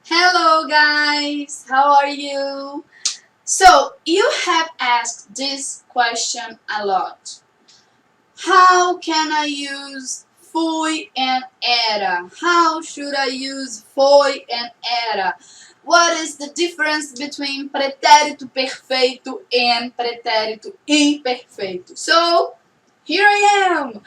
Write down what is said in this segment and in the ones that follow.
Hello guys, how are you? So, you have asked this question a lot. How can I use fui and era? How should I use foi and era? What is the difference between pretérito perfeito and pretérito imperfeito? So, here I am.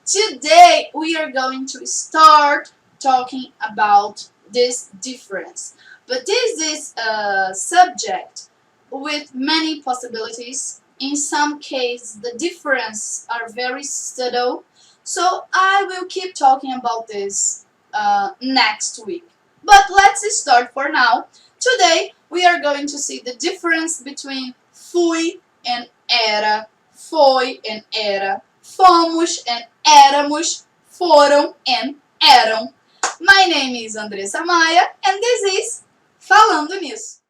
Today we are going to start talking about this difference. But this is a subject with many possibilities. In some cases, the differences are very subtle. So I will keep talking about this next week. But let's start for now. Today we are going to see the difference between fui and era, foi and era, fomos and éramos, foram and eram. My name is Andressa Maia and this is Falando Nisso.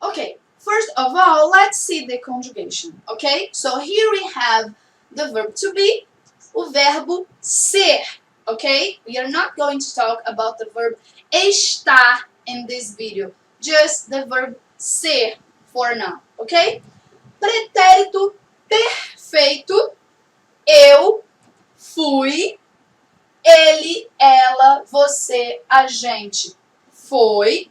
Okay, first of all, let's see the conjugation, okay? So here we have the verb to be, o verbo ser, okay? We are not going to talk about the verb estar in this video, just the verb ser for now, okay? Pretérito perfeito, eu, fui, ele, ela, você, a gente foi,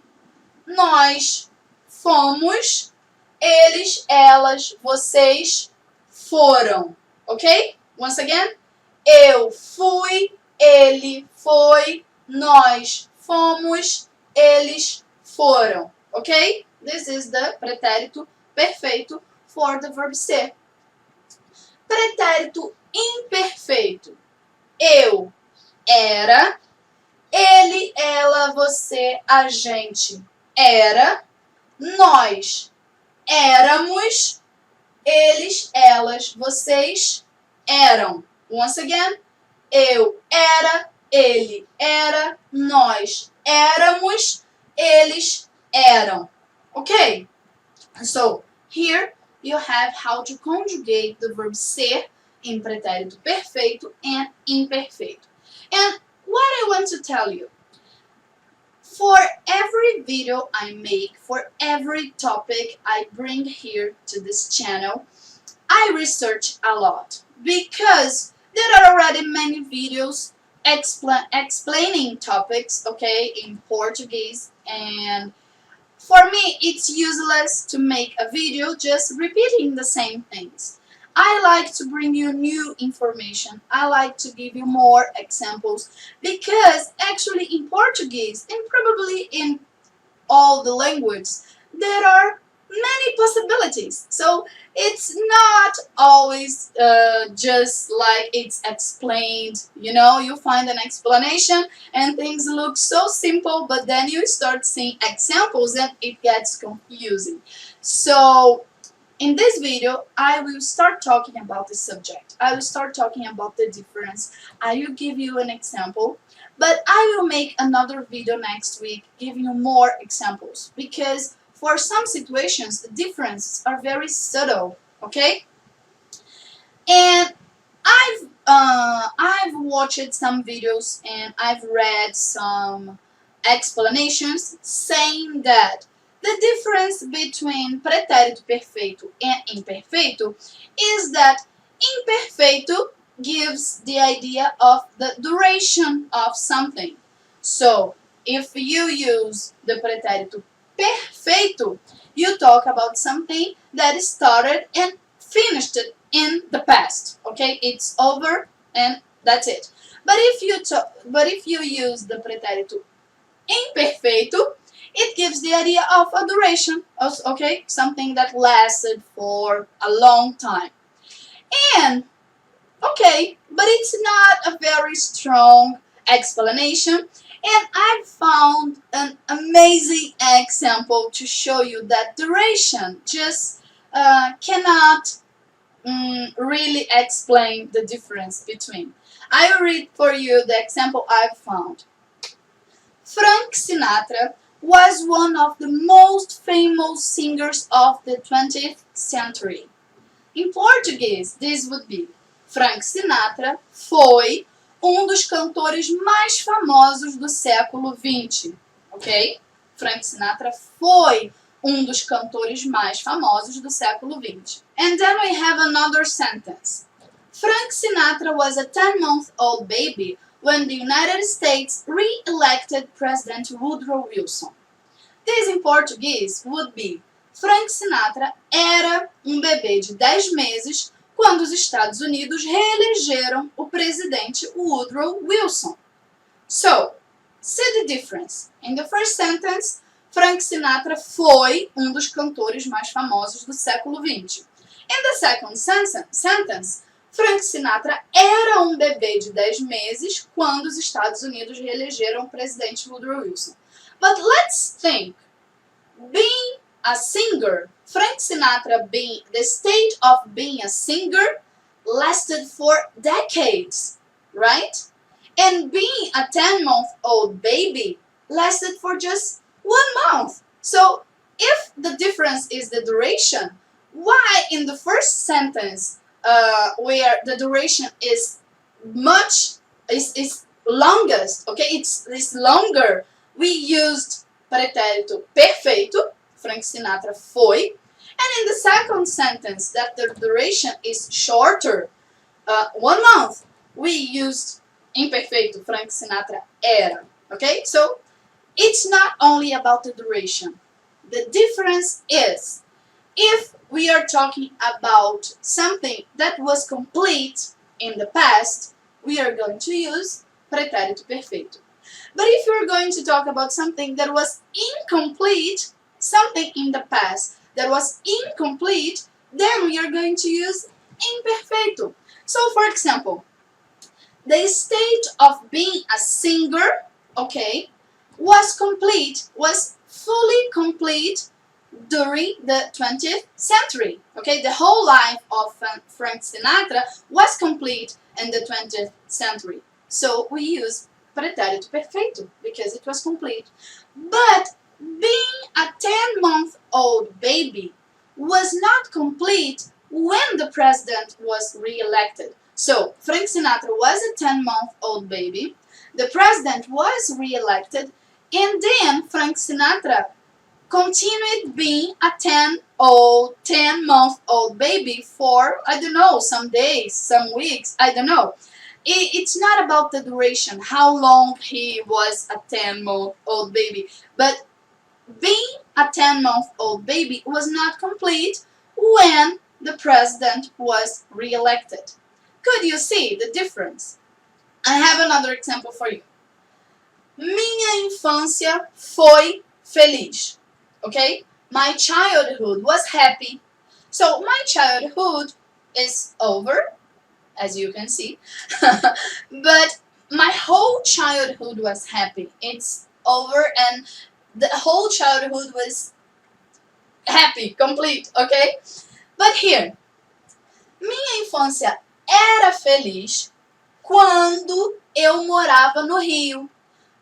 nós fomos, eles, elas, vocês foram, ok? Once again, eu fui, ele foi, nós fomos, eles foram, ok? This is the pretérito perfeito for the verb ser. Pretérito imperfeito. Eu era, ele, ela, você, a gente era, nós éramos, eles, elas, vocês eram. Once again, eu era, ele era, nós éramos, eles eram. Okay? So, here you have how to conjugate the verb ser in pretérito perfeito and imperfeito. And what I want to tell you, for every video I make, for every topic I bring here to this channel, I research a lot because there are already many videos explaining topics, okay, in Portuguese, and for me it's useless to make a video just repeating the same things. I like to bring you new information. I like to give you more examples because actually in Portuguese and probably in all the languages there are many possibilities. So it's not always just like it's explained. You know, you find an explanation and things look so simple, but then you start seeing examples and it gets confusing. So in this video, I will start talking about the subject. I will start talking about the difference. I will give you an example, but I will make another video next week giving you more examples because for some situations, the differences are very subtle, okay? And I've watched some videos and I've read some explanations saying that the difference between pretérito perfeito and imperfeito is that imperfeito gives the idea of the duration of something. So, if you use the pretérito perfeito, you talk about something that started and finished in the past. Okay, it's over and that's it. But if you use the pretérito imperfeito, it gives the idea of a duration, okay, something that lasted for a long time. And okay, but it's not a very strong explanation. And I found an amazing example to show you that duration just cannot really explain the difference between. I will read for you the example I've found. Frank Sinatra was one of the most famous singers of the 20th century. In Portuguese, this would be Frank Sinatra foi dos cantores mais famosos do século XX, ok? Frank Sinatra foi dos cantores mais famosos do século XX. And then we have another sentence. Frank Sinatra was a 10-month-old baby when the United States re-elected President Woodrow Wilson. This in Portuguese would be Frank Sinatra era bebê de 10 meses quando os Estados Unidos reelegeram o presidente Woodrow Wilson. So, see the difference. In the first sentence, Frank Sinatra foi dos cantores mais famosos do século XX. In the second sentence, Frank Sinatra era bebê de 10 meses quando os Estados Unidos reelegeram o presidente Woodrow Wilson. But let's think. Being a singer, Frank Sinatra the stage of being a singer lasted for decades, right? And being a 10-month-old baby lasted for just 1 month. So if the difference is the duration, why in the first sentence where the duration is longest, okay, it's longer, we used pretérito perfeito, Frank Sinatra foi, and in the second sentence that the duration is shorter, 1 month, we used imperfeito, Frank Sinatra era, okay? So it's not only about the duration. The difference is, if we are talking about something that was complete in the past, we are going to use pretérito perfeito. But if you're going to talk about something that was incomplete, something in the past that was incomplete, then we are going to use imperfeito. So, for example, the state of being a singer, okay, was fully complete during the 20th century. Okay, the whole life of Frank Sinatra was complete in the 20th century. So we use pretérito perfeito because it was complete. But being a 10-month-old baby was not complete when the president was re-elected. So Frank Sinatra was a 10-month-old baby, the president was re-elected, and then Frank Sinatra continued being a 10-month-old baby for, I don't know, some days, some weeks, I don't know. It's not about the duration, how long he was a 10-month-old baby, but being a 10-month-old baby was not complete when the president was re-elected. Could you see the difference? I have another example for you. Minha infância foi feliz. Okay? My childhood was happy. So my childhood is over, as you can see. But my whole childhood was happy. It's over and the whole childhood was happy, complete, okay? But here, minha infância era feliz quando eu morava no Rio,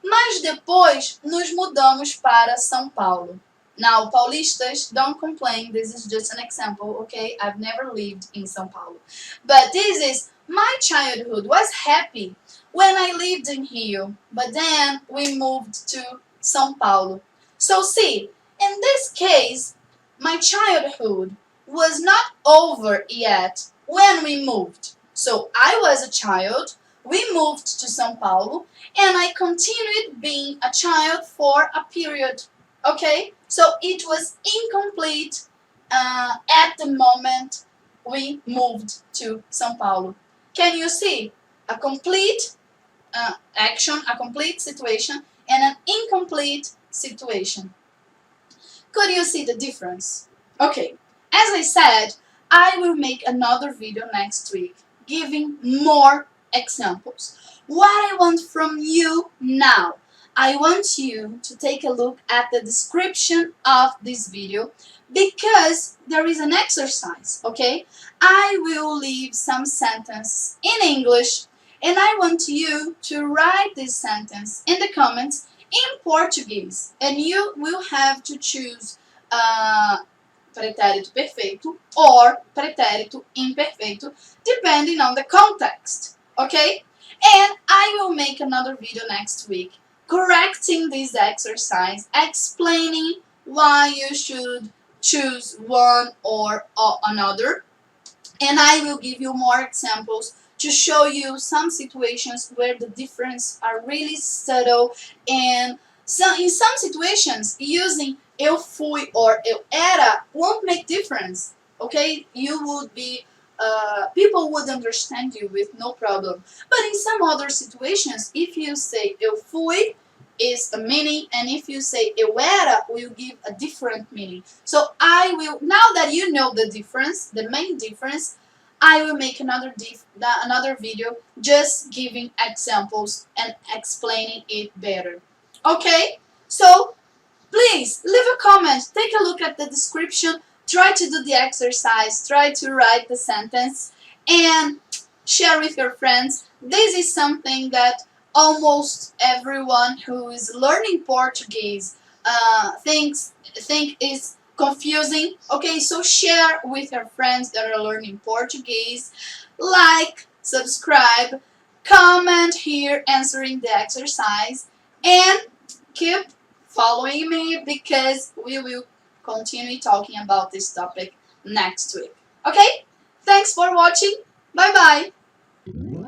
mas depois nos mudamos para São Paulo. Now, paulistas, don't complain, this is just an example, okay? I've never lived in São Paulo. But this is, my childhood was happy when I lived in Rio, but then we moved to São Paulo. So see, in this case, my childhood was not over yet when we moved. So I was a child, we moved to São Paulo, and I continued being a child for a period. Okay? So it was incomplete at the moment we moved to São Paulo. Can you see? A complete action, a complete situation, and an incomplete situation. Could you see the difference? Okay, as I said, I will make another video next week giving more examples. What I want from you now, I want you to take a look at the description of this video because there is an exercise, okay? I will leave some sentences in English and I want you to write this sentence in the comments in Portuguese, and you will have to choose pretérito perfeito or pretérito imperfeito, depending on the context, okay? And I will make another video next week correcting this exercise, explaining why you should choose one or another, and I will give you more examples to show you some situations where the difference are really subtle, and in some situations using eu fui or eu era won't make difference, okay? You would be people would understand you with no problem. But in some other situations, if you say eu fui is a meaning, and if you say eu era will give a different meaning. So I will, now that you know the difference, the main difference, I will make another video just giving examples and explaining it better. Okay? So please leave a comment, take a look at the description, try to do the exercise, try to write the sentence, and share with your friends. This is something that almost everyone who is learning Portuguese think is confusing. Okay, so share with your friends that are learning Portuguese. Like, subscribe, comment here answering the exercise, and keep following me because we will continue talking about this topic next week. Okay? Thanks for watching. Bye bye.